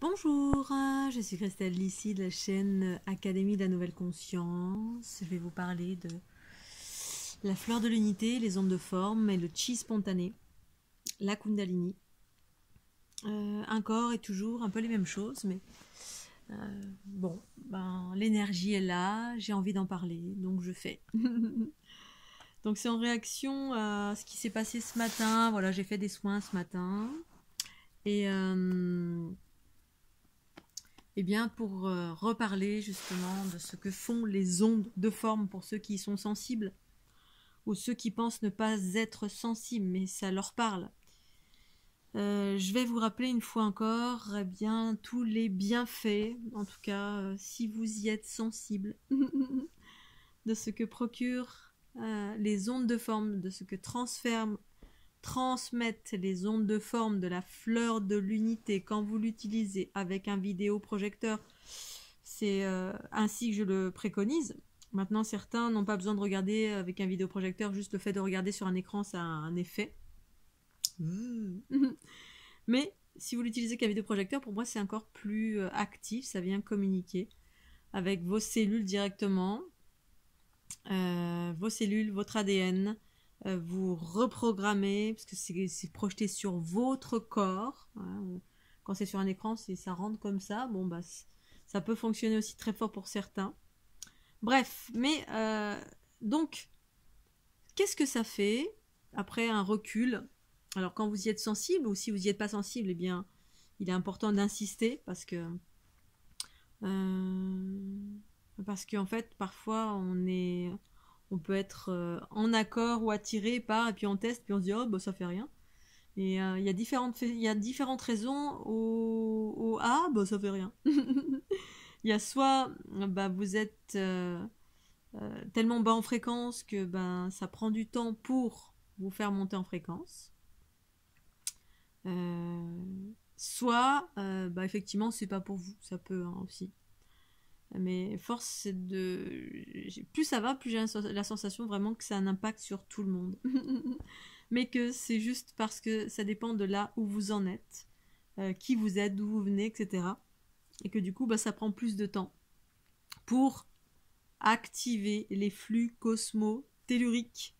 Bonjour, je suis Christelle Lissy de la chaîne Académie de la Nouvelle Conscience. Je vais vous parler de la fleur de l'unité, les ondes de forme et le chi spontané, la Kundalini. Encore et toujours un peu les mêmes choses, mais l'énergie est là, j'ai envie d'en parler, donc je fais. Donc c'est en réaction à ce qui s'est passé ce matin. Voilà, j'ai fait des soins ce matin. Et bien pour reparler justement de ce que font les ondes de forme pour ceux qui y sont sensibles ou ceux qui pensent ne pas être sensibles mais ça leur parle. Je vais vous rappeler une fois encore bien tous les bienfaits, en tout cas si vous y êtes sensible, de ce que procurent les ondes de forme, de ce que transmettent les ondes de forme de la fleur de l'unité quand vous l'utilisez avec un vidéoprojecteur. C'est ainsi que je le préconise. Maintenant, certains n'ont pas besoin de regarder avec un vidéoprojecteur, juste le fait de regarder sur un écran, ça a un effet. Mais si vous l'utilisez qu'un vidéoprojecteur, pour moi, c'est encore plus actif, ça vient communiquer avec vos cellules directement, vos cellules, votre ADN, vous reprogrammez, parce que c'est projeté sur votre corps. Hein. Quand c'est sur un écran, ça rentre comme ça. Bon, bah, ça peut fonctionner aussi très fort pour certains. Bref, mais donc, qu'est-ce que ça fait après un recul? Alors, quand vous y êtes sensible, ou si vous n'y êtes pas sensible, eh bien, il est important d'insister, parce qu'en fait, parfois, on peut être en accord ou attiré par, et puis on teste, puis on se dit, oh, bah, ça fait rien. Et il y a différentes raisons au ah, bah, ça fait rien. Il y a soit, bah, vous êtes tellement bas en fréquence que ben, ça prend du temps pour vous faire monter en fréquence. Soit, bah, effectivement, c'est pas pour vous, ça peut hein, aussi. Mais force, c'est de... Plus ça va, plus j'ai la sensation vraiment que ça a un impact sur tout le monde. Mais que c'est juste parce que ça dépend de là où vous en êtes, qui vous êtes, d'où vous venez, etc. Et que du coup, bah, ça prend plus de temps pour activer les flux cosmo-telluriques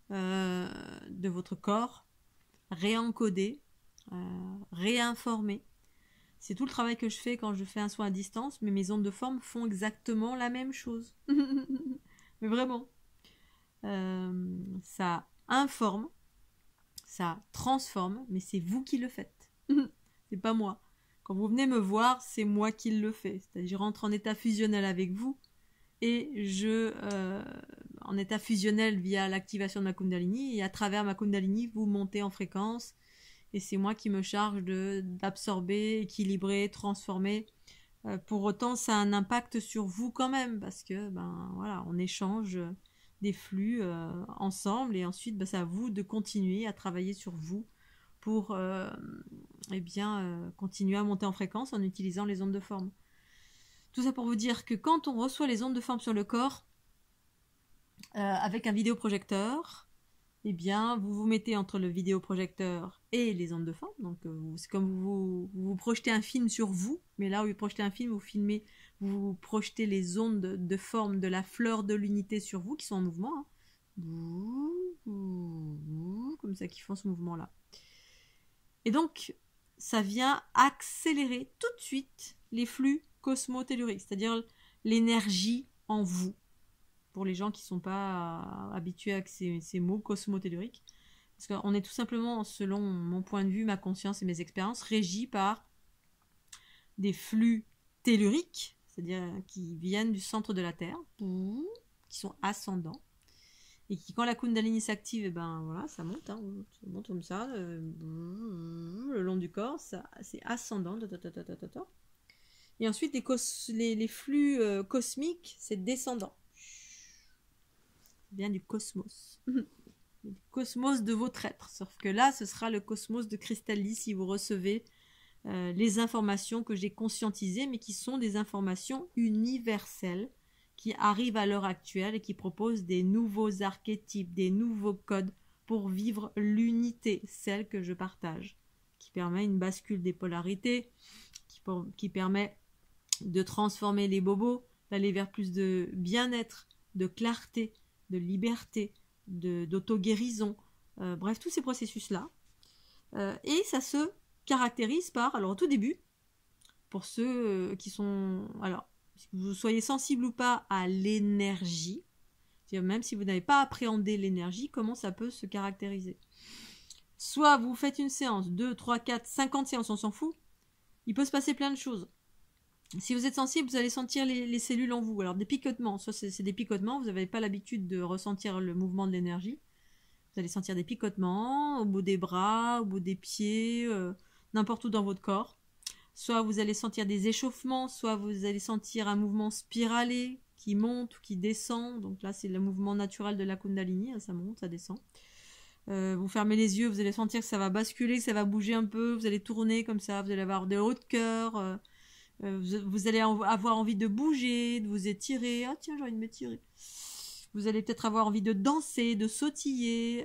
de votre corps, réencoder, réinformer. C'est tout le travail que je fais quand je fais un soin à distance, mais mes ondes de forme font exactement la même chose. Mais vraiment. Ça informe, ça transforme, mais c'est vous qui le faites. C'est pas moi. Quand vous venez me voir, c'est moi qui le fais. C'est-à-dire, je rentre en état fusionnel avec vous et en état fusionnel via l'activation de ma Kundalini, et à travers ma Kundalini, vous montez en fréquence. Et c'est moi qui me charge d'absorber, équilibrer, transformer. Pour autant, ça a un impact sur vous quand même, parce que ben voilà, on échange des flux ensemble, et ensuite ben, c'est à vous de continuer à travailler sur vous pour continuer à monter en fréquence en utilisant les ondes de forme. Tout ça pour vous dire que quand on reçoit les ondes de forme sur le corps avec un vidéoprojecteur, eh bien, vous vous mettez entre le vidéoprojecteur et les ondes de forme. Donc, c'est comme vous projetez un film sur vous, mais là où vous projetez un film, vous projetez les ondes de forme de la fleur de l'unité sur vous, qui sont en mouvement, hein. Comme ça, qui font ce mouvement-là. Et donc, ça vient accélérer tout de suite les flux cosmotelluriques, c'est-à-dire l'énergie en vous. Pour les gens qui ne sont pas habitués avec ces mots cosmotelluriques. Parce qu'on est tout simplement, selon mon point de vue, ma conscience et mes expériences, régis par des flux telluriques, c'est-à-dire qui viennent du centre de la Terre, qui sont ascendants, et qui, quand la Kundalini s'active, eh ben, voilà, ça monte, hein, ça monte comme ça, le long du corps, c'est ascendant. Et ensuite, les flux cosmiques, c'est descendant. Vient du cosmos. Du cosmos de votre être. Sauf que là, ce sera le cosmos de Cristallis si vous recevez les informations que j'ai conscientisées, mais qui sont des informations universelles qui arrivent à l'heure actuelle et qui proposent des nouveaux archétypes, des nouveaux codes pour vivre l'unité, celle que je partage, qui permet une bascule des polarités, qui qui permet de transformer les bobos, d'aller vers plus de bien-être, de clarté, de liberté, d'auto-guérison, bref, tous ces processus-là. Et ça se caractérise par, alors au tout début, pour ceux qui sont, alors, que vous soyez sensible ou pas à l'énergie, c'est-à-dire même si vous n'avez pas appréhendé l'énergie, comment ça peut se caractériser. Soit vous faites une séance, 2, 3, 4, 50 séances, on s'en fout, il peut se passer plein de choses. Si vous êtes sensible, vous allez sentir les cellules en vous. Alors des picotements, soit c'est des picotements, vous n'avez pas l'habitude de ressentir le mouvement de l'énergie. Vous allez sentir des picotements au bout des bras, au bout des pieds, n'importe où dans votre corps. Soit vous allez sentir des échauffements, soit vous allez sentir un mouvement spiralé qui monte ou qui descend. Donc là, c'est le mouvement naturel de la Kundalini, ça monte, ça descend. Vous fermez les yeux, vous allez sentir que ça va basculer, que ça va bouger un peu, vous allez tourner comme ça, vous allez avoir des hauts de cœur, vous allez avoir envie de bouger, de vous étirer. Ah tiens, j'ai envie de m'étirer. Vous allez peut-être avoir envie de danser, de sautiller,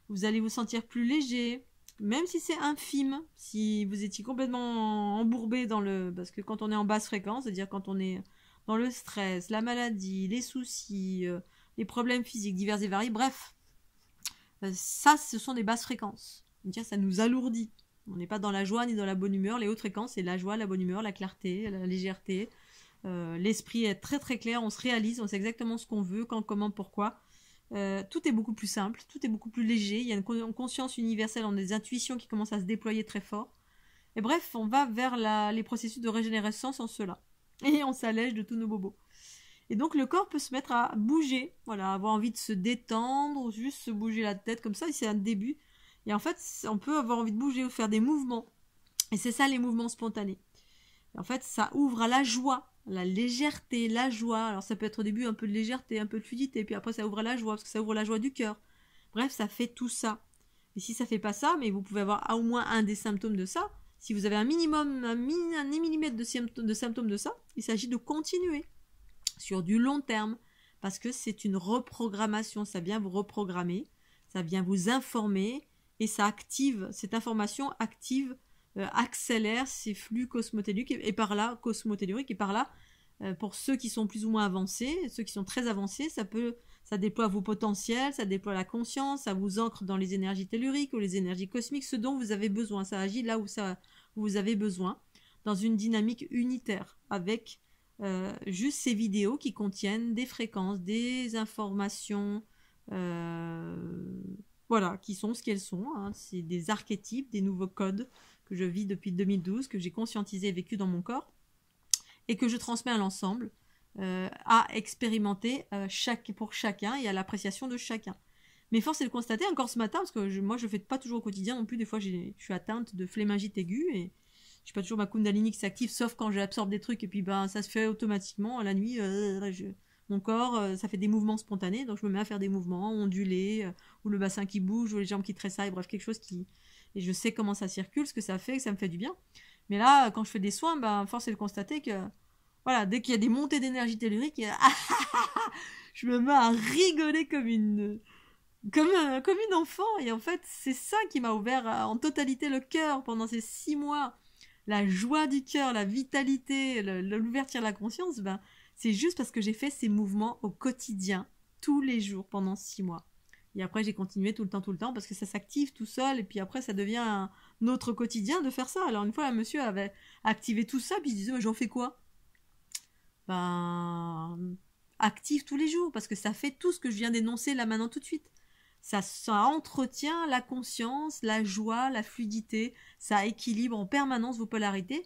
vous allez vous sentir plus léger, même si c'est infime, si vous étiez complètement embourbé parce que quand on est en basse fréquence, c'est-à-dire quand on est dans le stress, la maladie, les soucis, les problèmes physiques divers et variés, bref, ça, ce sont des basses fréquences. Ça nous alourdit. On n'est pas dans la joie ni dans la bonne humeur. Les hautes fréquences, c'est la joie, la bonne humeur, la clarté, la légèreté. L'esprit est très très clair, on se réalise, on sait exactement ce qu'on veut, quand, comment, pourquoi. Tout est beaucoup plus simple, tout est beaucoup plus léger. Il y a une conscience universelle, on a des intuitions qui commencent à se déployer très fort. Et bref, on va vers les processus de régénérescence en cela. Et on s'allège de tous nos bobos. Et donc le corps peut se mettre à bouger, voilà, avoir envie de se détendre, juste se bouger la tête comme ça, et c'est un début. Et en fait, on peut avoir envie de bouger ou faire des mouvements. Et c'est ça les mouvements spontanés. Et en fait, ça ouvre à la joie, la légèreté, la joie. Alors ça peut être au début un peu de légèreté, un peu de fluidité, puis après ça ouvre à la joie, parce que ça ouvre la joie du cœur. Bref, ça fait tout ça. Et si ça fait pas ça, mais vous pouvez avoir au moins un des symptômes de ça, si vous avez un minimum, un millimètre de symptômes de ça, il s'agit de continuer sur du long terme, parce que c'est une reprogrammation, ça vient vous reprogrammer, ça vient vous informer, et ça active, cette information active, accélère ces flux cosmotelluriques, et par là, pour ceux qui sont plus ou moins avancés, ceux qui sont très avancés, ça déploie vos potentiels, ça déploie la conscience, ça vous ancre dans les énergies telluriques ou les énergies cosmiques, ce dont vous avez besoin, ça agit là où vous avez besoin, dans une dynamique unitaire, avec juste ces vidéos qui contiennent des fréquences, des informations, voilà, qui sont ce qu'elles sont. Hein. C'est des archétypes, des nouveaux codes que je vis depuis 2012, que j'ai conscientisé et vécu dans mon corps, et que je transmets à l'ensemble, à expérimenter pour chacun et à l'appréciation de chacun. Mais force est de constater, encore ce matin, parce que moi je ne fais pas toujours au quotidien non plus, des fois je suis atteinte de phlébingite aiguë, et je n'ai pas toujours ma Kundalini qui s'active, sauf quand j'absorbe des trucs, et puis ça se fait automatiquement, la nuit, mon corps, ça fait des mouvements spontanés, donc je me mets à faire des mouvements ondulés, ou le bassin qui bouge, ou les jambes qui tressaillent, bref, quelque chose qui... Et je sais comment ça circule, ce que ça fait, que ça me fait du bien. Mais là, quand je fais des soins, force est de constater que, voilà, dès qu'il y a des montées d'énergie tellurique, je me mets à rigoler comme une enfant. Et en fait, c'est ça qui m'a ouvert en totalité le cœur pendant ces 6 mois. La joie du cœur, la vitalité, l'ouverture de la conscience, c'est juste parce que j'ai fait ces mouvements au quotidien, tous les jours, pendant 6 mois. Et après, j'ai continué tout le temps, parce que ça s'active tout seul, et puis après, ça devient un autre quotidien de faire ça. Alors, une fois, un monsieur avait activé tout ça, puis il disait, mais j'en fais quoi? Active tous les jours, parce que ça fait tout ce que je viens d'énoncer là maintenant tout de suite. Ça entretient la conscience, la joie, la fluidité, ça équilibre en permanence vos polarités,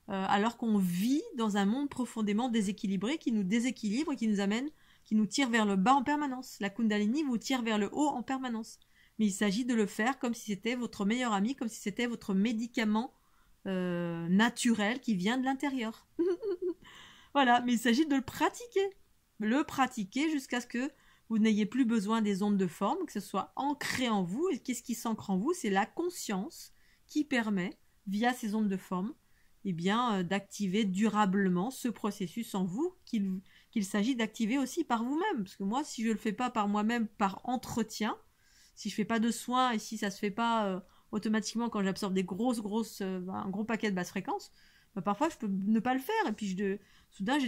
alors qu'on vit dans un monde profondément déséquilibré, qui nous déséquilibre et qui nous tire vers le bas en permanence. La Kundalini vous tire vers le haut en permanence. Mais il s'agit de le faire comme si c'était votre meilleur ami, comme si c'était votre médicament naturel qui vient de l'intérieur. Voilà, mais il s'agit de le pratiquer jusqu'à ce que vous n'ayez plus besoin des ondes de forme, que ce soit ancré en vous. Et qu'est-ce qui s'ancre en vous? C'est la conscience qui permet, via ces ondes de forme, d'activer durablement ce processus en vous qu'il s'agit d'activer aussi par vous-même. Parce que moi, si je ne le fais pas par moi-même, par entretien, si je ne fais pas de soins et si ça ne se fait pas automatiquement quand j'absorbe des un gros paquet de basses fréquences, bah, parfois je peux ne pas le faire. Et puis soudain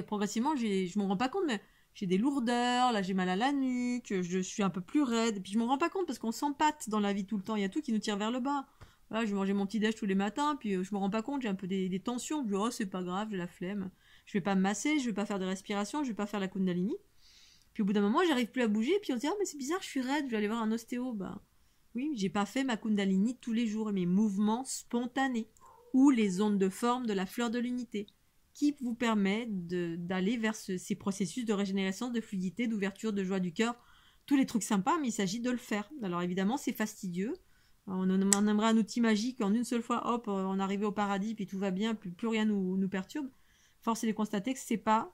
progressivement, je m'en rends pas compte, mais j'ai des lourdeurs, là j'ai mal à la nuque, je suis un peu plus raide. Et puis je m'en rends pas compte parce qu'on s'empâte dans la vie tout le temps. Il y a tout qui nous tire vers le bas. Voilà, je vais manger mon petit déj tous les matins, puis je me rends pas compte, j'ai un peu des tensions. Je dis, oh c'est pas grave, j'ai la flemme. Je vais pas me masser, je vais pas faire de respiration, je vais pas faire la Kundalini. Puis au bout d'un moment, j'arrive plus à bouger, puis on se dit, oh mais c'est bizarre, je suis raide, je vais aller voir un ostéo. Bah oui, j'ai pas fait ma Kundalini tous les jours, mes mouvements spontanés, ou les ondes de forme de la fleur de l'unité, qui vous permet d'aller vers ces processus de régénération, de fluidité, d'ouverture, de joie du cœur, tous les trucs sympas, mais il s'agit de le faire. Alors évidemment, c'est fastidieux. On aimerait un outil magique, en une seule fois, hop, on arrive au paradis, puis tout va bien, plus rien nous perturbe. Force est de constater que c'est pas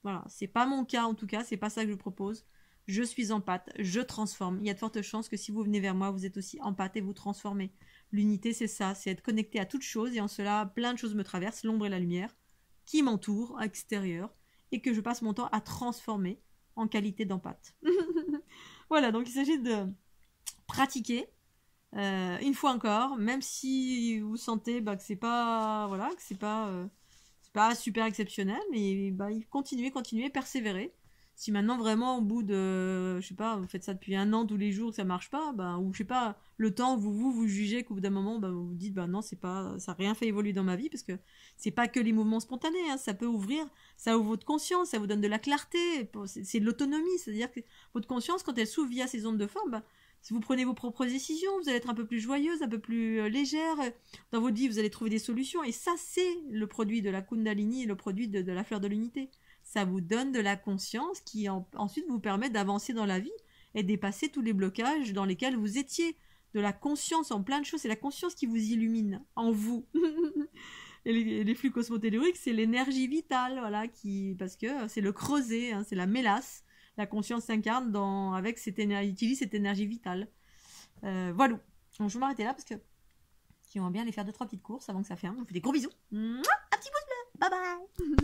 mon cas en tout cas, c'est pas ça que je propose. Je suis empathe, je transforme. Il y a de fortes chances que si vous venez vers moi, vous êtes aussi empathe et vous transformez. L'unité, c'est ça, c'est être connecté à toute chose, et en cela, plein de choses me traversent, l'ombre et la lumière, qui m'entourent à l'extérieur, et que je passe mon temps à transformer en qualité d'empathe. Voilà, donc il s'agit de pratiquer, une fois encore, même si vous sentez que c'est pas, voilà, que c'est pas super exceptionnel, mais continuez, persévérer. Si maintenant vraiment au bout de, je sais pas, vous faites ça depuis 1 an tous les jours, que ça marche pas, ou je sais pas, le temps vous jugez qu'au bout d'un moment, vous vous dites non, c'est pas, ça a rien fait évoluer dans ma vie, parce que c'est pas que les mouvements spontanés, hein, ça peut ouvrir, ça ouvre votre conscience, ça vous donne de la clarté, c'est de l'autonomie, c'est-à-dire que votre conscience, quand elle s'ouvre via ces ondes de forme, si vous prenez vos propres décisions, vous allez être un peu plus joyeuse, un peu plus légère. Dans votre vie, vous allez trouver des solutions. Et ça, c'est le produit de la Kundalini, le produit de la fleur de l'unité. Ça vous donne de la conscience qui ensuite vous permet d'avancer dans la vie et dépasser tous les blocages dans lesquels vous étiez. De la conscience en plein de choses. C'est la conscience qui vous illumine en vous. Et les flux cosmotelluriques, c'est l'énergie vitale, voilà, parce que c'est le creuset, hein, c'est la mélasse. La conscience s'incarne utilise cette énergie vitale. Voilà. Donc je vais m'arrêter là parce que j'aimerais bien aller faire 2-3 petites courses avant que ça ferme. Je vous fais des gros bisous. Un petit pouce bleu. Bye bye.